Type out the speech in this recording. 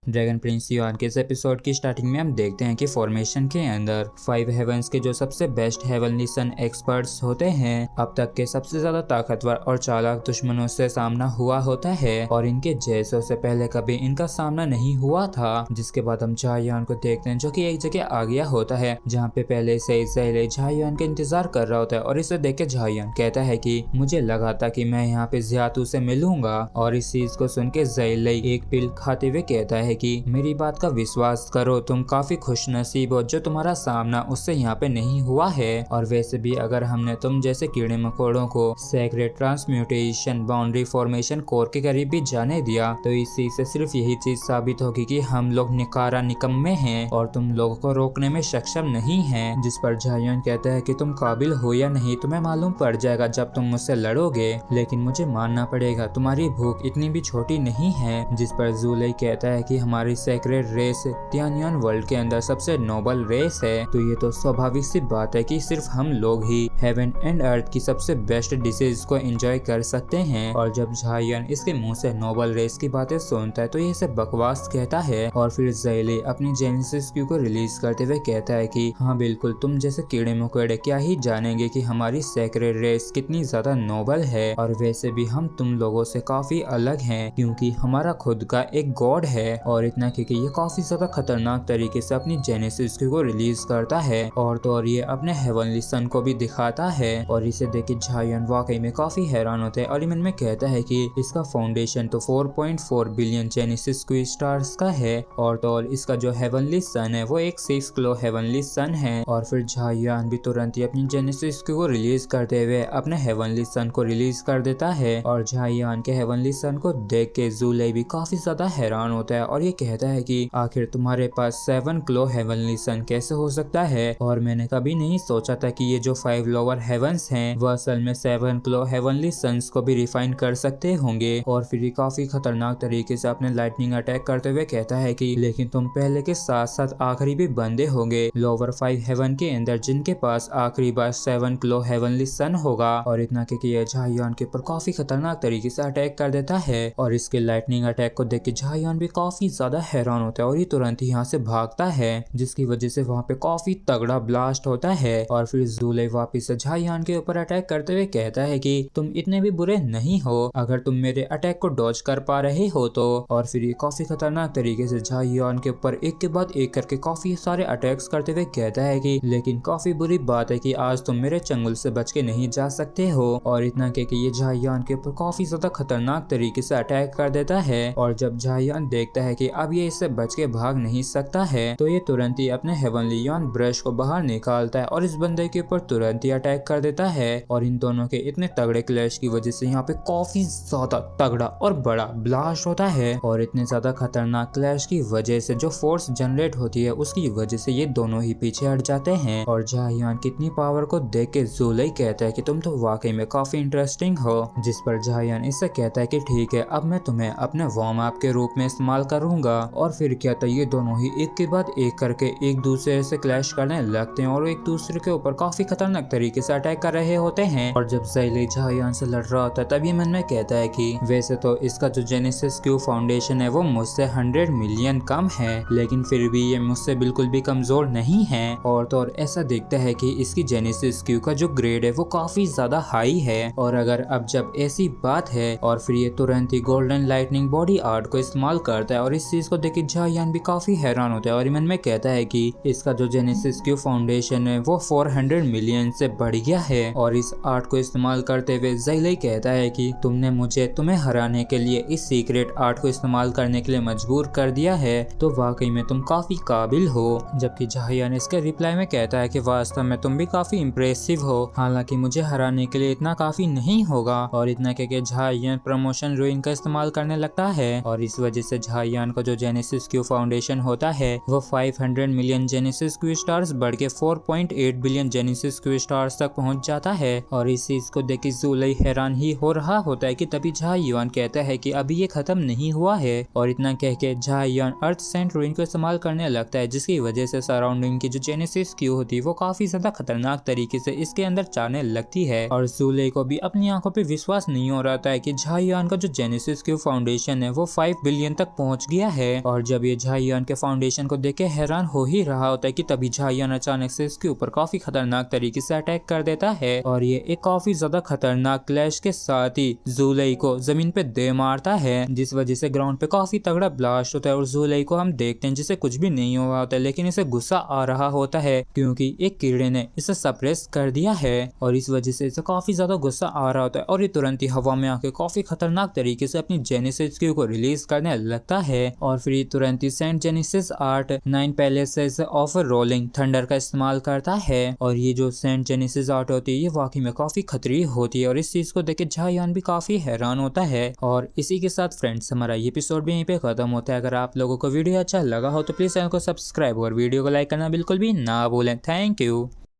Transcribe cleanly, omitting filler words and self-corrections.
Dragon Prince yuan के इस episode की स्टार्टिंग में हम देखते हैं कि फॉर्मेशन के अंदर 5 हेवंस के जो सबसे बेस्ट हेवनली सन एक्सपर्ट्स होते हैं अब तक के सबसे ज्यादा ताकतवर और चालाक दुश्मनों से सामना हुआ होता है और इनके जैसों से पहले कभी इनका सामना नहीं हुआ था। जिसके बाद हम झायुआन को देखते हैं जो कि एक जगह आ गया होता है जहाँ पे पहले से ज़ेले झायुआन का इंतजार कर रहा होता है और इसे देख के झायुआन कहता है कि मुझे लगा था कि मैं यहाँ पे ज़ियातू से मिलूंगा। और इस चीज को सुन के ज़ेले एक पिल खाते हुए कहता है कि मेरी बात का विश्वास करो, तुम काफी खुशनसीब हो जो तुम्हारा सामना उससे यहाँ पे नहीं हुआ है। और वैसे भी अगर हमने तुम जैसे कीड़े मकोड़ों को secret transmutation boundary formation core के करीब भी जाने दिया तो इस चीज से सिर्फ यही चीज साबित होगी कि हम लोग निकारा निकम्मे हैं और तुम लोगों को रोकने में सक्षम नहीं हैं। जिस पर झायुआन कहता है कि तुम काबिल हो या नहीं तुम्हें मालूम पड़ जाएगा जब तुम मुझसे लड़ोगे, लेकिन मुझे मानना पड़ेगा तुम्हारी भूख इतनी भी छोटी नहीं है। जिस पर ज़ुले कहता है कि हमारी सेक्रेट रेस तियानियन वर्ल्ड के अंदर सबसे नोबल रेस है, तो ये तो स्वाभाविक सी बात है कि सिर्फ हम लोग ही हेवन एंड अर्थ की सबसे बेस्ट डिशेज को एंजॉय कर सकते हैं। और जब झायुआन इसके मुंह से नोबल रेस की बातें सुनता है तो ये सब बकवास कहता है। और फिर ज़ेले अपनी जेनेसिस क्यू को रिलीज करते हुए कहता है कि हाँ बिल्कुल, तुम जैसे कीड़े मकोड़े क्या ही जानेंगे कि हमारी सेक्रेट रेस कितनी ज्यादा नोबल है। और वैसे भी हम तुम लोगों से काफी अलग हैं क्योंकि हमारा खुद का एक गॉड है। और इतना क्योंकि ये काफी ज्यादा खतरनाक तरीके से अपनी जेनेसिस क्यू को रिलीज करता है और तो और ये अपने हेवनली सन को भी दिखाता है। और इसे देख के झायुआन वाकई में काफी हैरान होते हैं और मन में कहता है कि इसका फाउंडेशन तो 4.4 बिलियन जेनेसिस क्यू स्टार्स का है और तो और इसका जो हेवनली सन है वो एक 6 किलो हेवनली सन है। और फिर झायुआन भी तुरंत ही अपनी जेनेसिस क्यू को रिलीज करते हुए अपने हेवनली सन को रिलीज कर देता है। और झायुआन के हेवनली सन को देख के ज़ुले भी काफी ज्यादा हैरान होता है और ये कहता है कि आखिर तुम्हारे पास 7 किलो हेवनली सन कैसे हो सकता है। और मैंने कभी नहीं सोचा था कि ये जो 5 लोअर हेवंस हैं वह असल में 7 किलो हेवनली सन्स को भी रिफाइन कर सकते होंगे। और फिर ये काफी खतरनाक तरीके से अपने लाइटनिंग अटैक करते हुए कहता है कि लेकिन तुम पहले के साथ साथ आखिरी भी बंदे होंगे लोअर 5 हेवन के अंदर जिनके पास आखिरी बार 7 किलो हेवनली सन होगा। और इतना कि ये झायुआन के ऊपर काफी खतरनाक तरीके से अटैक कर देता है। और इसके लाइटनिंग अटैक को देख के झायुआन भी काफी ज्यादा हैरान होता है और ये तुरंत ही यहाँ से भागता है जिसकी वजह से वहाँ पे काफी तगड़ा ब्लास्ट होता है। और फिर ज़ुले वापिस से झायुआन के ऊपर अटैक करते हुए कहता है कि तुम इतने भी बुरे नहीं हो अगर तुम मेरे अटैक को डॉज कर पा रहे हो तो। और फिर ये काफी खतरनाक तरीके से झायुआन के ऊपर एक के बाद एक करके काफी सारे अटैक्स करते हुए कहता है कि लेकिन काफी बुरी बात है कि आज तुम मेरे चंगुल से बच के नहीं जा सकते हो। और इतना कि ये झायुआन के ऊपर काफी ज्यादा खतरनाक तरीके से अटैक कर देता है। और जब झायुआन देखता है कि अब ये इससे बच के भाग नहीं सकता है तो ये तुरंत ही अपने हेवनली युआन ब्रश को बाहर निकालता है और इस बंदे के ऊपर तुरंत ही अटैक कर देता है। और इन दोनों के इतने तगड़े क्लैश की वजह से यहाँ पे काफी ज्यादा तगड़ा और बड़ा ब्लास्ट होता है। और इतने ज्यादा खतरनाक क्लैश की वजह से जो फोर्स जनरेट होती है उसकी वजह से ये दोनों ही पीछे हट जाते हैं। और झायुआन की इतनी पावर को देख के ज़ुले कहता है कि तुम तो वाकई में काफी इंटरेस्टिंग हो। जिस पर झायुआन इससे कहता है कि ठीक है, अब मैं तुम्हें अपने वार्म अप के रूप में इस्तेमाल करूंगा। और फिर क्या था, ये दोनों ही एक के बाद एक करके एक दूसरे से क्लैश करने लगते हैं और एक दूसरे के ऊपर काफी खतरनाक तरीके से अटैक कर रहे होते हैं। और जब ज़ेले झायुआन से लड़ रहा होता है तभी मन में कहता है कि वैसे तो इसका जो जेनेसिस क्यू फाउंडेशन है वो मुझसे 100 मिलियन कम है, लेकिन फिर भी ये मुझसे बिल्कुल भी कमजोर नहीं है। और तो और ऐसा दिखता है कि इसकी जेनेसिस क्यू का जो ग्रेड है वो काफी ज्यादा हाई है। और अगर अब जब ऐसी बात है और फिर ये तुरंत ही गोल्डन लाइटनिंग बॉडी आर्ट को इस्तेमाल करता है और इस चीज को देख के झायुआन भी काफी हैरान होता है और मन में कहता है कि इसका जो जेनेसिस क्यू फाउंडेशन है वो 400 मिलियन से बढ़ गया है। और इस आर्ट को इस्तेमाल करते हुए ज़ेले कहता है कि तुमने मुझे तुम्हें हराने के लिए इस सीक्रेट आर्ट को इस्तेमाल करने के लिए मजबूर कर दिया है, तो वाकई में तुम काफी काबिल हो। जबकि झायुआन इसके रिप्लाई में कहता है कि वास्तव में तुम भी काफी इम्प्रेसिव हो, हालांकि मुझे हराने के लिए इतना काफी नहीं होगा। और इतना कि झायुआन प्रमोशन रूइन का इस्तेमाल करने लगता है और इस वजह से झायुआन का जो जेनेसिस क्यू फाउंडेशन होता है वो 500 मिलियन जेनेसिस क्यू स्टार्स बढ़ के 4.8 बिलियन जेनेसिस क्यू स्टार्स तक पहुंच जाता है। और इस चीज को देख के ज़ुले हैरान ही हो रहा होता है कि तभी झायुआन कहता है कि अभी ये खत्म नहीं हुआ है। और इतना कह के झायुआन अर्थ सेंट रूइन को इस्तेमाल करने लगता है जिसकी वजह से सराउंडिंग की जो जेनेसिस क्यू होती है वो काफी ज्यादा खतरनाक तरीके से इसके अंदर जाने लगती है। और ज़ुले को भी अपनी आंखों पे विश्वास नहीं हो रहा था कि झायुआन का जो जेनेसिस क्यू फाउंडेशन है वो 5 बिलियन तक पहुंच गया है। और जब ये झायान के फाउंडेशन को देख के हैरान हो ही रहा होता है कि तभी झायान अचानक से इसके ऊपर काफी खतरनाक तरीके से अटैक कर देता है और ये एक काफी ज्यादा खतरनाक क्लैश के साथ ही ज़ूलई को जमीन पे दे मारता है, जिस वजह से ग्राउंड पे काफी तगड़ा ब्लास्ट होता है और ज़ूलई को हम देखते हैं जिसे कुछ भी नहीं हुआ होता है, लेकिन इसे गुस्सा आ रहा होता है क्योंकि एक कीड़े ने इसे सप्रेस कर दिया है और इस वजह से इसे काफी ज्यादा गुस्सा आ रहा होता है और ये तुरंत ही हवा में आके काफी खतरनाक तरीके से अपनी जेनेसिस क्यू को रिलीज करने लगता है और फिर तुरंत ही saint Genesis art 9 palaces of rolling thunder का इस्तेमाल करता है। और ये जो सेंट जेनेसिस आर्ट होती है ये वाकई में काफी खतरनाक होती है और इस चीज को देख के झायान भी काफी हैरान होता है। और इसी के साथ फ्रेंड्स हमारा ये एपिसोड भी यहीं पे खत्म होता है। अगर आप लोगों को वीडियो अच्छा लगा हो तो प्लीज चैनल को सब्सक्राइब और वीडियो को लाइक करना बिल्कुल भी ना भूलें। Thank you.